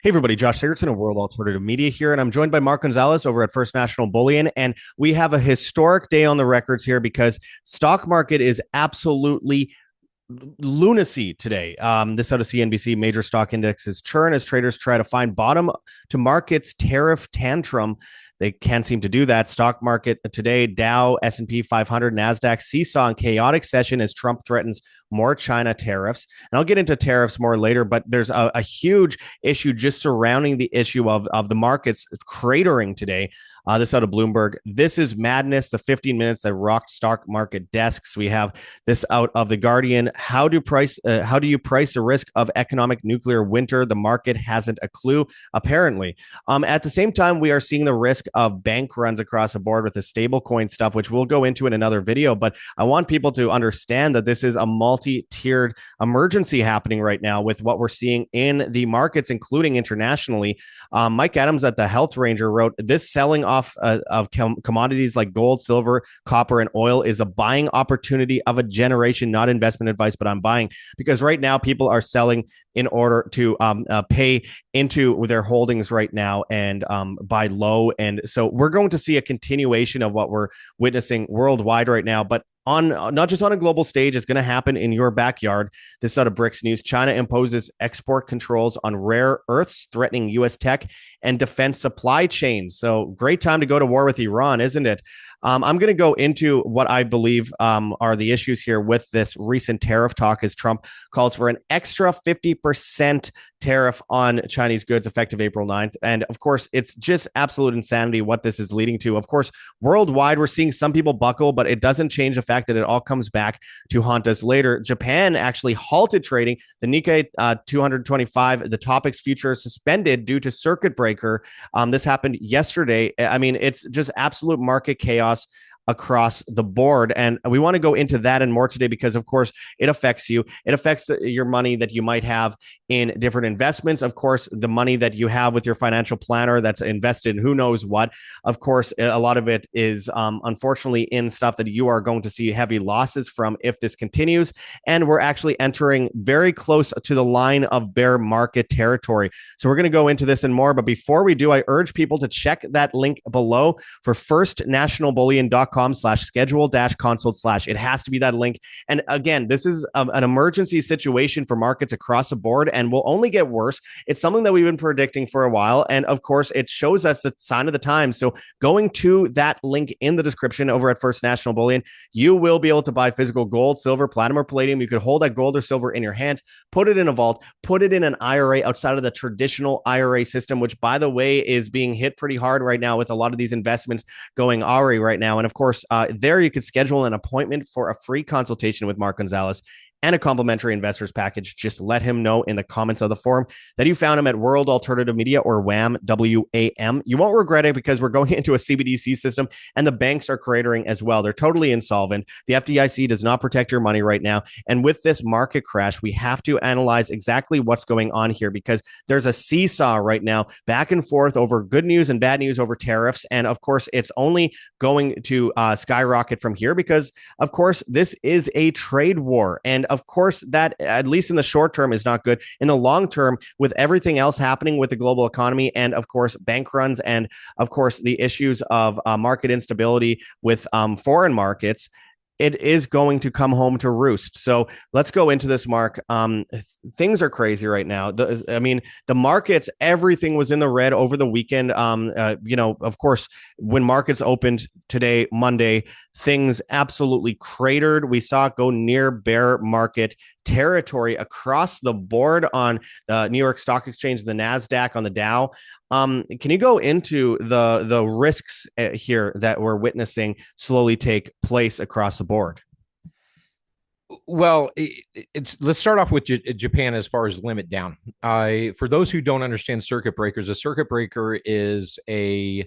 Hey everybody, Josh Sigurdson of World Alternative Media here, and I'm joined by Mark Gonzales over at First National Bullion, and we have a historic day on the records here because stock market is absolutely lunacy today. This out of CNBC, major stock indexes churn as traders try to find bottom to market's tariff tantrum. They can't seem to do that. Stock market today, Dow, S&P 500, NASDAQ, seesaw in chaotic session as Trump threatens more China tariffs. And I'll get into tariffs more later, but there's a huge issue just surrounding the issue of the markets cratering today. This out of Bloomberg. This is madness. The 15 minutes that rocked stock market desks. We have this out of the Guardian. How do you price the risk of economic nuclear winter? The market hasn't a clue, apparently. At the same time, we are seeing the risk of bank runs across the board with the stablecoin stuff, which we'll go into in another video. But I want people to understand that this is a multi-tiered emergency happening right now with what we're seeing in the markets, including internationally. Mike Adams at the Health Ranger wrote, this selling off of commodities like gold, silver, copper, and oil is a buying opportunity of a generation, not investment advice, but I'm buying because right now people are selling in order to pay into their holdings right now and buy low. And so we're going to see a continuation of what we're witnessing worldwide right now, but on not just on a global stage, it's going to happen in your backyard. This out of Bricks News. China imposes export controls on rare earths, threatening U.S. tech and defense supply chains. So great time to go to war with Iran, isn't it? I'm going to go into what I believe are the issues here with this recent tariff talk as Trump calls for an extra 50% tariff on Chinese goods effective April 9th. And of course, it's just absolute insanity what this is leading to. Of course, worldwide, we're seeing some people buckle, but it doesn't change the fact that it all comes back to haunt us later. Japan actually halted trading. The Nikkei 225, the Topix future suspended due to circuit breaker. This happened yesterday. I mean, it's just absolute market chaos across the board. And we want to go into that and more today because, of course, it affects you. It affects your money that you might have in different investments. Of course, the money that you have with your financial planner that's invested in who knows what. Of course, a lot of it is unfortunately in stuff that you are going to see heavy losses from if this continues. And we're actually entering very close to the line of bear market territory. So we're going to go into this and more. But before we do, I urge people to check that link below for firstnationalbullion.com/schedule-consult/. It has to be that link. And again, this is an emergency situation for markets across the board and will only get worse. It's something that we've been predicting for a while. And of course, it shows us the sign of the times. So going to that link in the description over at First National Bullion, you will be able to buy physical gold, silver, platinum, or palladium. You could hold that gold or silver in your hands, put it in a vault, put it in an IRA outside of the traditional IRA system, which, by the way, is being hit pretty hard right now with a lot of these investments going IRA right now. And of course, there you could schedule an appointment for a free consultation with Mark Gonzales and a complimentary investors package. Just let him know in the comments of the forum that you found him at World Alternative Media, or WAM, WAM. You won't regret it because we're going into a CBDC system and the banks are cratering as well. They're totally insolvent. The FDIC does not protect your money right now. And with this market crash, we have to analyze exactly what's going on here because there's a seesaw right now back and forth over good news and bad news over tariffs. And of course, it's only going to skyrocket from here because, of course, this is a trade war. And of course, that, at least in the short term, is not good. In the long term, with everything else happening with the global economy and, of course, bank runs and, of course, the issues of market instability with foreign markets, it is going to come home to roost. So let's go into this, Mark. Things are crazy right now. The markets, everything was in the red over the weekend. Of course, when markets opened today, Monday, things absolutely cratered. We saw it go near bear market territory across the board on the New York Stock Exchange, the NASDAQ, on the Dow. Can you go into the risks here that we're witnessing slowly take place across the board? Well, let's start off with Japan as far as limit down. For those who don't understand circuit breakers, a circuit breaker is a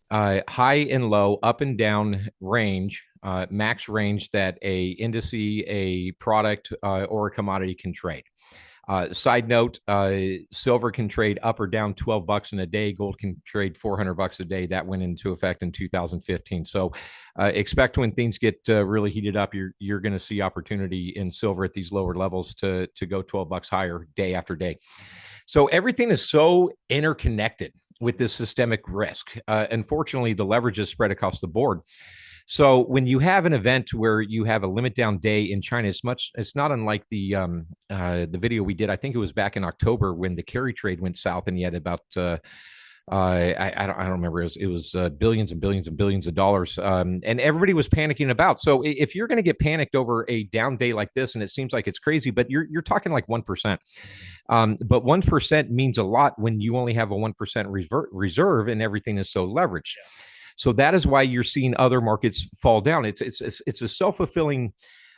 high and low, up and down range, max range that a indice, a product, or a commodity can trade. Side note, silver can trade up or down $12 in a day. Gold can trade $400 a day. That went into effect in 2015. So expect when things get really heated up, you're going to see opportunity in silver at these lower levels to go $12 higher day after day. So everything is so interconnected with this systemic risk. Unfortunately, the leverage is spread across the board. So when you have an event where you have a limit down day in China, it's not unlike the video we did. I think it was back in October when the carry trade went south, and you had about I don't remember. It was billions and billions and billions of dollars, and everybody was panicking about. So if you're going to get panicked over a down day like this, and it seems like it's crazy, but you're talking like 1%. But 1% means a lot when you only have a 1% reserve and everything is so leveraged. Yeah. So that is why you're seeing other markets fall down. It's a self-fulfilling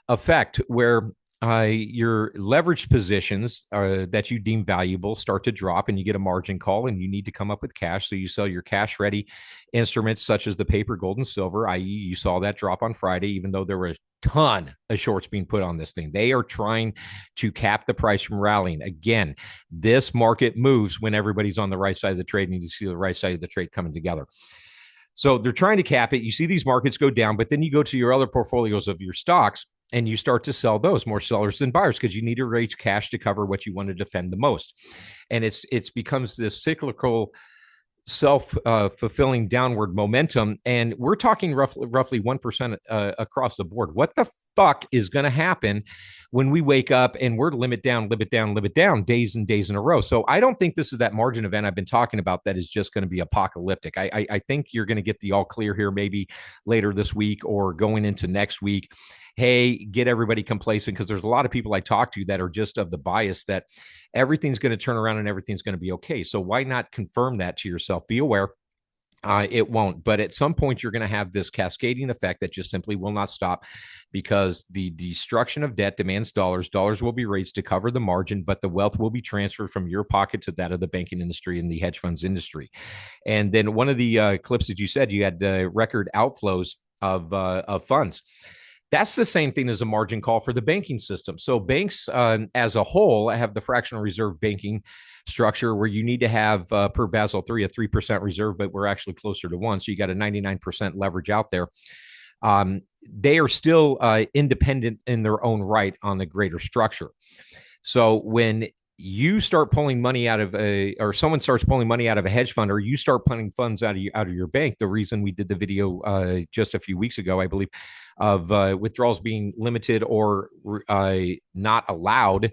effect where your leveraged positions that you deem valuable start to drop, and you get a margin call, and you need to come up with cash. So you sell your cash ready instruments such as the paper, gold, and silver, i.e. you saw that drop on Friday, even though there were a ton of shorts being put on this thing. They are trying to cap the price from rallying. Again, this market moves when everybody's on the right side of the trade, and you see the right side of the trade coming together. So they're trying to cap it. You see these markets go down, but then you go to your other portfolios of your stocks and you start to sell those, more sellers than buyers, because you need to raise cash to cover what you want to defend the most. And it's becomes this cyclical, self-fulfilling downward momentum. And we're talking roughly 1% across the board. What the fuck is going to happen when we wake up and we're limit down days and days in a row? So I don't think this is that margin event I've been talking about that is just going to be apocalyptic. I think you're going to get the all clear here maybe later this week or going into next week. Hey, get everybody complacent, because there's a lot of people I talk to that are just of the bias that everything's going to turn around and everything's going to be okay. So why not confirm that to yourself? Be aware. It won't. But at some point, you're going to have this cascading effect that just simply will not stop, because the destruction of debt demands dollars. Dollars will be raised to cover the margin, but the wealth will be transferred from your pocket to that of the banking industry and the hedge funds industry. And then one of the clips that you said, you had record outflows of funds. That's the same thing as a margin call for the banking system. So banks as a whole have the fractional reserve banking structure where you need to have per Basel III a 3% reserve, but we're actually closer to 1. So you got a 99% leverage out there. They are still independent in their own right on the greater structure. So when you start pulling money out of or someone starts pulling money out of a hedge fund, or you start pulling funds out of your bank, the reason we did the video just a few weeks ago, I believe, of withdrawals being limited or not allowed,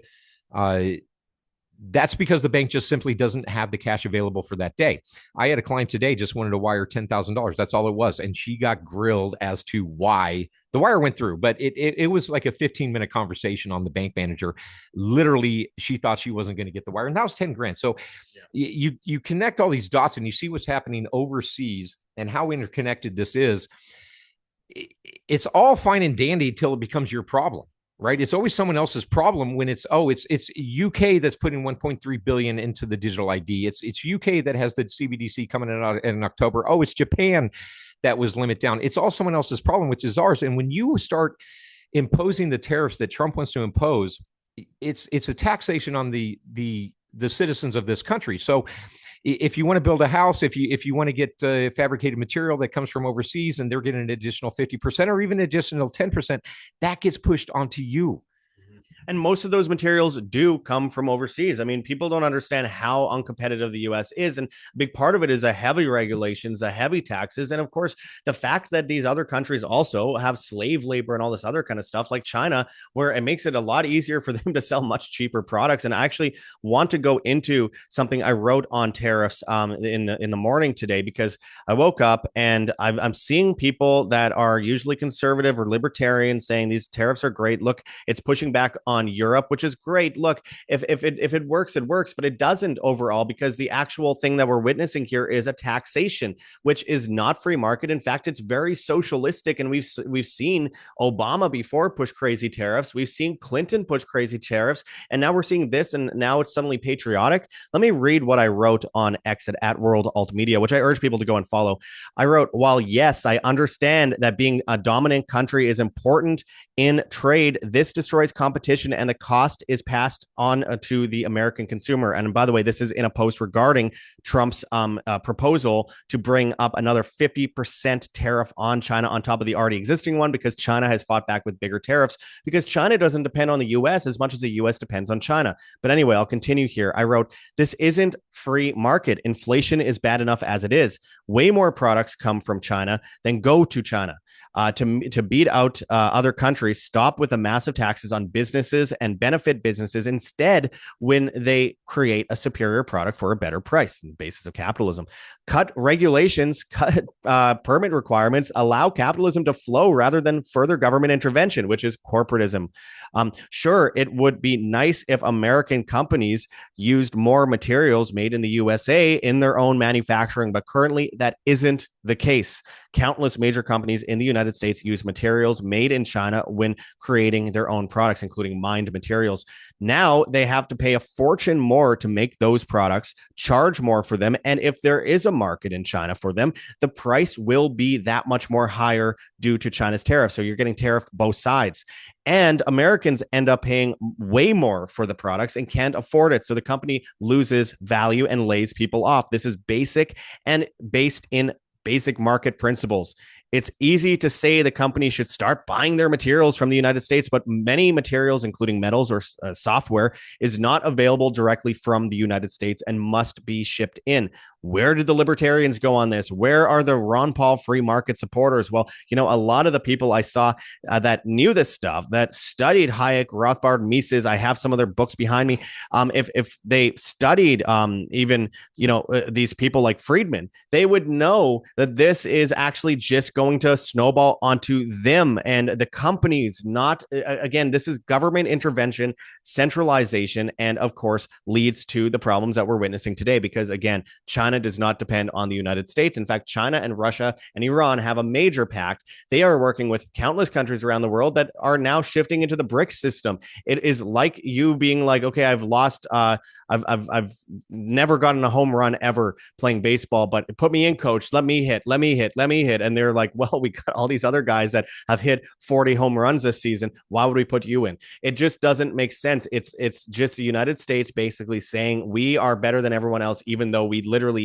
that's because the bank just simply doesn't have the cash available for that day. I had a client today just wanted to wire $10,000. That's all it was. And she got grilled as to why the wire went through, but it was like a 15-minute conversation on the bank manager. Literally, she thought she wasn't going to get the wire, and that was 10 grand. So yeah. You connect all these dots and you see what's happening overseas and how interconnected this is. It's all fine and dandy till it becomes your problem. Right? It's always someone else's problem when it's UK that's putting 1.3 billion into the digital ID. It's UK that has the CBDC coming out in October. Oh, it's Japan that was limit down. It's all someone else's problem, which is ours. And when you start imposing the tariffs that Trump wants to impose, it's a taxation on the citizens of this country. So if you want to build a house, if you want to get fabricated material that comes from overseas and they're getting an additional 50% or even additional 10%, that gets pushed onto you. And most of those materials do come from overseas. I mean, people don't understand how uncompetitive the U.S. is. And a big part of it is a heavy regulations, a heavy taxes. And of course, the fact that these other countries also have slave labor and all this other kind of stuff, like China, where it makes it a lot easier for them to sell much cheaper products. And I actually want to go into something I wrote on tariffs in the morning today, because I woke up and I'm seeing people that are usually conservative or libertarian saying these tariffs are great. Look, it's pushing back on Europe, which is great. Look, if it works, it works, but it doesn't overall, because the actual thing that we're witnessing here is a taxation, which is not free market. In fact, it's very socialistic, and we've seen Obama before push crazy tariffs. We've seen Clinton push crazy tariffs, and now we're seeing this, and now it's suddenly patriotic. Let me read what I wrote on X at World Alt Media, which I urge people to go and follow. I wrote, while yes, I understand that being a dominant country is important in trade, this destroys competition inflation, and the cost is passed on to the American consumer. And by the way, this is in a post regarding Trump's proposal to bring up another 50% tariff on China on top of the already existing one, because China has fought back with bigger tariffs, because China doesn't depend on the US as much as the US depends on China. But anyway, I'll continue here. I wrote, this isn't free market. Inflation is bad enough as it is. Way more products come from China than go to China. To beat out other countries, stop with the massive taxes on businesses and benefit businesses instead when they create a superior product for a better price, the basis of capitalism. Cut regulations, cut permit requirements, allow capitalism to flow rather than further government intervention, which is corporatism. Sure, it would be nice if American companies used more materials made in the USA in their own manufacturing, but currently that isn't the case. Countless major companies in the United States use materials made in China when creating their own products, including mined materials. Now they have to pay a fortune more to make those products, charge more for them. And if there is a market in China for them, the price will be that much more higher due to China's tariffs. So you're getting tariffed both sides. And Americans end up paying way more for the products and can't afford it. So the company loses value and lays people off. This is basic and based in basic market principles. It's easy to say the company should start buying their materials from the United States, but many materials, including metals or software, is not available directly from the United States and must be shipped in. Where did the libertarians go on this? Where are the Ron Paul free market supporters? Well, a lot of the people I saw that knew this stuff, that studied Hayek, Rothbard, Mises, I have some of their books behind me. If they studied these people like Friedman, they would know that this is actually just going to snowball onto them and the companies. Not again, this is government intervention, centralization, and of course leads to the problems that we're witnessing today, because again, China does not depend on the United States. In fact, China and Russia and Iran have a major pact. They are working with countless countries around the world that are now shifting into the BRICS system. It is like you being like, okay, I've lost, I've never gotten a home run ever playing baseball, but put me in, coach. Let me hit. And they're like, well, we got all these other guys that have hit 40 home runs this season. Why would we put you in? It just doesn't make sense. It's just the United States basically saying we are better than everyone else, even though we literally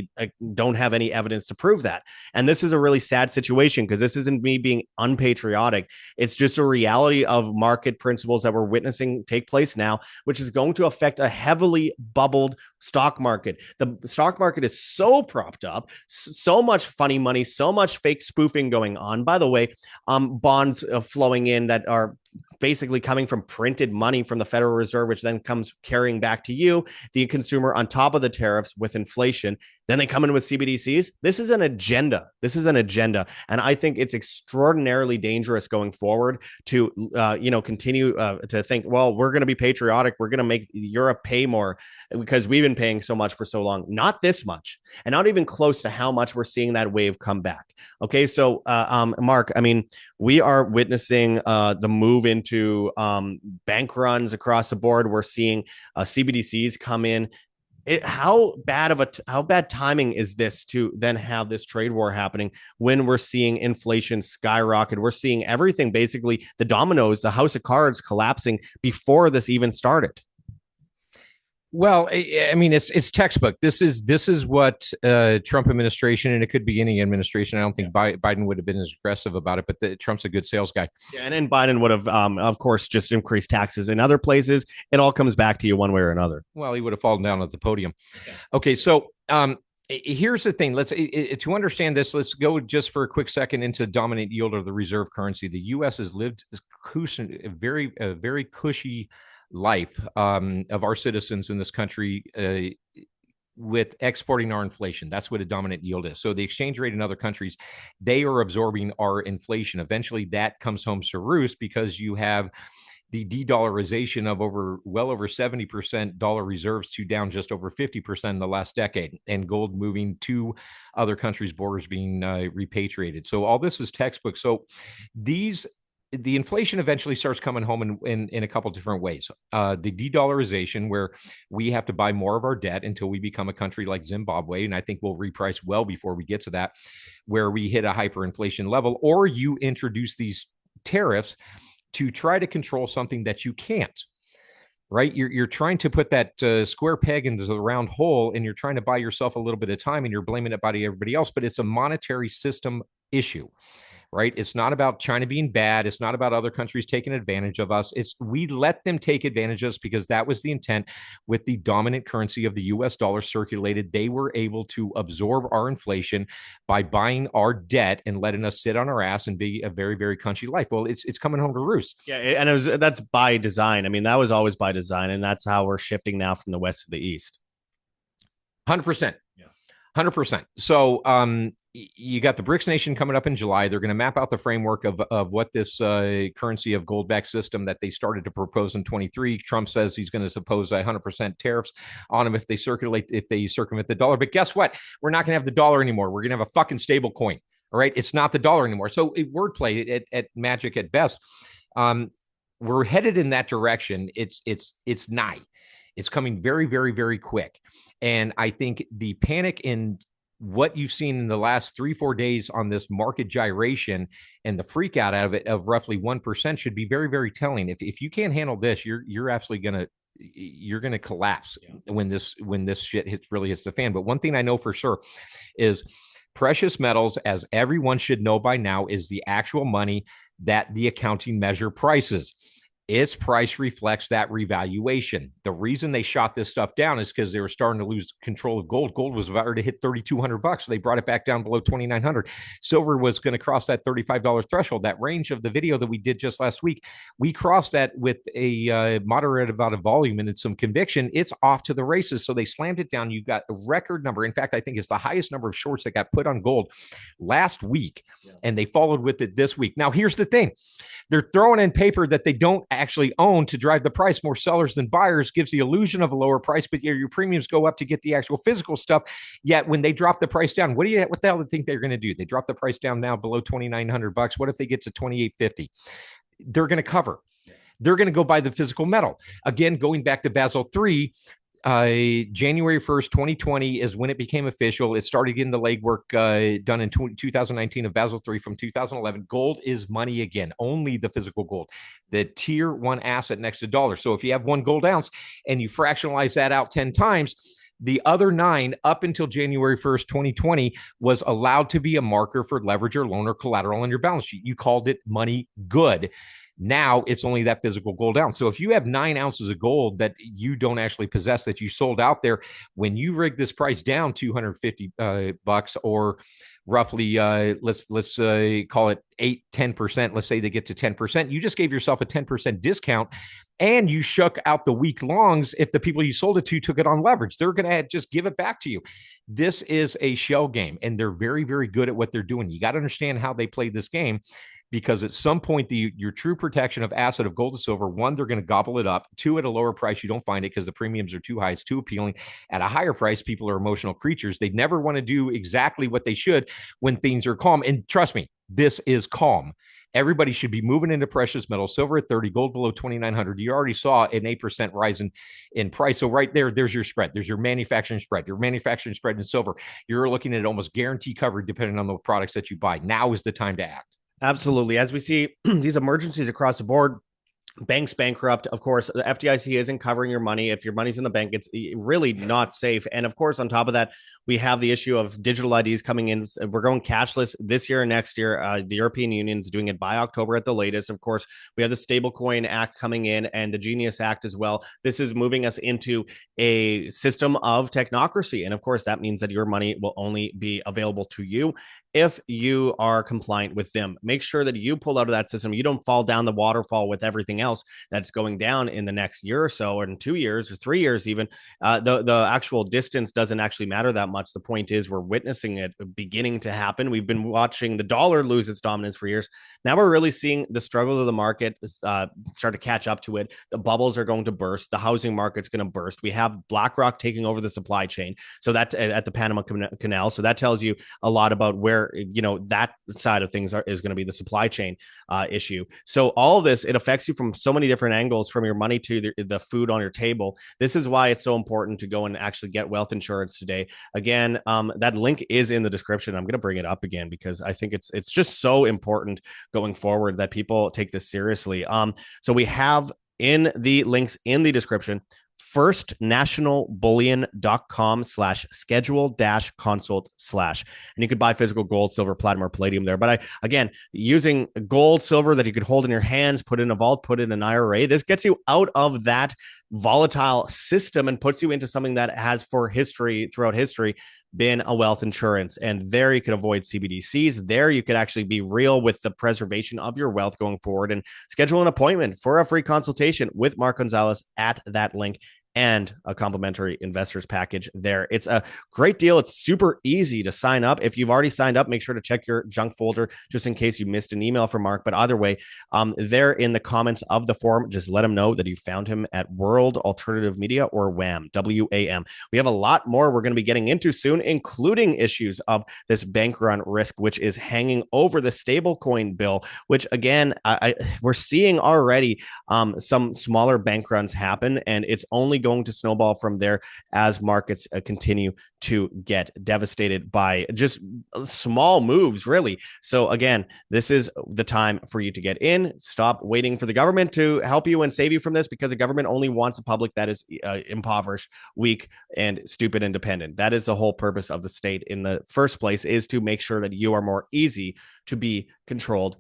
don't have any evidence to prove that. And this is a really sad situation, because this isn't me being unpatriotic. It's just a reality of market principles that we're witnessing take place now, which is going to affect a heavily bubbled stock market. The stock market is so propped up, so much funny money, so much fake spoofing going on. By the way, bonds flowing in that are basically coming from printed money from the Federal Reserve, which then comes carrying back to you, the consumer, on top of the tariffs with inflation. Then they come in with CBDCs. This is an agenda. And I think it's extraordinarily dangerous going forward to, continue to think, well, we're going to be patriotic. We're going to make Europe pay more because we've been paying so much for so long. Not this much, and not even close to how much we're seeing that wave come back. Okay. So, Mark, I mean, we are witnessing the move into bank runs across the board. We're seeing CBDCs come in. How bad timing is this to then have this trade war happening when we're seeing inflation skyrocket? We're seeing everything, basically the dominoes, the house of cards collapsing before this even started. Well, I mean, it's textbook. This is what Trump administration, and it could be any administration. I don't think Biden would have been as aggressive about it, but Trump's a good sales guy. Yeah, and then Biden would have, of course, just increased taxes in other places. It all comes back to you one way or another. Well, he would have fallen down at the podium. Okay, so here's the thing. Let's to understand this. Let's go just for a quick second into dominant yield of the reserve currency. The U.S. has lived a very cushy life of our citizens in this country with exporting our inflation. That's what a dominant yield is. So the exchange rate in other countries, they are absorbing our inflation. Eventually that comes home to roost, because you have the de-dollarization of well over 70% dollar reserves to down just over 50% in the last decade, and gold moving to other countries' borders being repatriated. So all this is textbook. So the inflation eventually starts coming home in a couple different ways. The de-dollarization, where we have to buy more of our debt until we become a country like Zimbabwe, and I think we'll reprice well before we get to that, where we hit a hyperinflation level, or you introduce these tariffs to try to control something that you can't. right? You're trying to put that square peg into the round hole, and you're trying to buy yourself a little bit of time, and you're blaming it on everybody else. But it's a monetary system issue, right? It's not about China being bad. It's not about other countries taking advantage of us. It's we let them take advantage of us because that was the intent with the dominant currency of the US dollar circulated. They were able to absorb our inflation by buying our debt and letting us sit on our ass and be a very, very country life. Well, it's coming home to roost. Yeah, and that's by design. I mean, that was always by design, and that's how we're shifting now from the west to the east. 100%. Yeah. 100%. So you got the BRICS nation coming up in July. They're going to map out the framework of what this currency of gold-backed system that they started to propose in 23. Trump says he's going to impose 100% tariffs on them if they circumvent the dollar. But guess what? We're not going to have the dollar anymore. We're going to have a fucking stable coin. All right. It's not the dollar anymore. So wordplay at magic at best. We're headed in that direction. It's nigh. It's coming very, very, very quick. And I think the panic in what you've seen in the last 3-4 days on this market gyration and the freak out of it of roughly 1% should be very, very telling. If you can't handle this, you're absolutely going to collapse when this shit really hits the fan. But one thing I know for sure is precious metals, as everyone should know by now, is the actual money that the accounting measure prices. Its price reflects that revaluation. The reason they shot this stuff down is because they were starting to lose control of gold. Gold was about to hit $3,200. So they brought it back down below $2,900. Silver was going to cross that $35 threshold. That range of the video that we did just last week, we crossed that with a moderate amount of volume and some conviction. It's off to the races. So they slammed it down. You've got a record number. In fact, I think it's the highest number of shorts that got put on gold last week. Yeah. And they followed with it this week. Now, here's the thing. They're throwing in paper that they don't actually own to drive the price. More sellers than buyers gives the illusion of a lower price, but your premiums go up to get the actual physical stuff. Yet when they drop the price down, what the hell do you think they're going to do? They drop the price down now below $2,900. What if they get to $2,850? They're going to cover. They're going to go buy the physical metal. Again, going back to Basel III, January 1st, 2020 is when it became official. It started getting the legwork done in 2019 of Basel III from 2011. Gold is money again, only the physical gold, the tier one asset next to dollar. So if you have 1 gold ounce and you fractionalize that out 10 times, the other 9 up until January 1st, 2020 was allowed to be a marker for leverage or loan or collateral on your balance sheet. You called it money good. Now it's only that physical gold ounce. So if you have 9 ounces of gold that you don't actually possess, that you sold out there, when you rig this price down $250 or roughly, let's call it 8-10%. Let's say they get to 10%. You just gave yourself a 10% discount, and you shook out the weak longs. If the people you sold it to took it on leverage, they're going to just give it back to you. This is a shell game, and they're very, very good at what they're doing. You got to understand how they play this game. Because at some point, your true protection of asset of gold and silver, 1, they're going to gobble it up. 2, at a lower price, you don't find it because the premiums are too high. It's too appealing. At a higher price, people are emotional creatures. They never want to do exactly what they should when things are calm. And trust me, this is calm. Everybody should be moving into precious metals, silver at 30, gold below 2,900. You already saw an 8% rise in price. So right there's your spread. There's your manufacturing spread. Your manufacturing spread in silver. You're looking at almost guaranteed coverage depending on the products that you buy. Now is the time to act. Absolutely. As we see these emergencies across the board, banks bankrupt. Of course, the FDIC isn't covering your money. If your money's in the bank, it's really not safe. And of course, on top of that, we have the issue of digital IDs coming in. We're going cashless this year and next year. The European Union is doing it by October at the latest. Of course, we have the Stablecoin Act coming in and the Genius Act as well. This is moving us into a system of technocracy. And of course, that means that your money will only be available to you if you are compliant with them. Make sure that you pull out of that system. You don't fall down the waterfall with everything else that's going down in the next year or so, or in 2 years or 3 years even. The actual distance doesn't actually matter that much. The point is we're witnessing it beginning to happen. We've been watching the dollar lose its dominance for years. Now we're really seeing the struggle of the market start to catch up to it. The bubbles are going to burst. The housing market's going to burst. We have BlackRock taking over the supply chain. So that at the Panama Canal. So that tells you a lot about where, that side of things is going to be the supply chain issue. So all of this, it affects you from so many different angles, from your money to the food on your table. This is why it's so important to go and actually get wealth insurance today. Again, that link is in the description. I'm going to bring it up again because I think it's just so important going forward that people take this seriously. So we have in the links in the description. firstnationalbullion.com/schedule-consult/ and you could buy physical gold, silver, platinum, or palladium there. But again, using gold, silver that you could hold in your hands, put in a vault, put in an IRA, this gets you out of that volatile system and puts you into something that has throughout history been a wealth insurance. And there you could avoid CBDCs. There you could actually be real with the preservation of your wealth going forward, and schedule an appointment for a free consultation with Mark Gonzales at that link, and a complimentary investors package there. It's a great deal. It's super easy to sign up. If you've already signed up, make sure to check your junk folder just in case you missed an email from Mark. But either way, there in the comments of the forum, just let him know that you found him at World Alternative Media, or WAM, WAM. We have a lot more we're going to be getting into soon, including issues of this bank run risk, which is hanging over the stablecoin bill, which again, we're seeing already some smaller bank runs happen, and it's only going to snowball from there as markets continue to get devastated by just small moves, really. So again, this is the time for you to get in. Stop waiting for the government to help you and save you from this, because the government only wants a public that is impoverished, weak, and stupid and dependent. That is the whole purpose of the state in the first place, is to make sure that you are more easy to be controlled.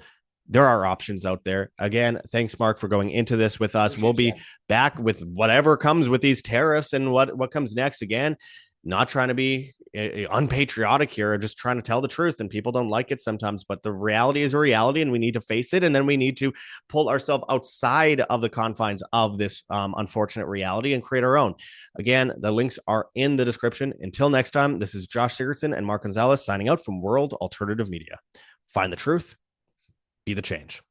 There are options out there. Again, thanks, Mark, for going into this with us. We'll be back with whatever comes with these tariffs and what comes next. Again, not trying to be unpatriotic here, or just trying to tell the truth, and people don't like it sometimes, but the reality is a reality, and we need to face it, and then we need to pull ourselves outside of the confines of this unfortunate reality and create our own. Again, the links are in the description. Until next time, this is Josh Sigurdson and Mark Gonzales signing out from World Alternative Media. Find the truth, be the change.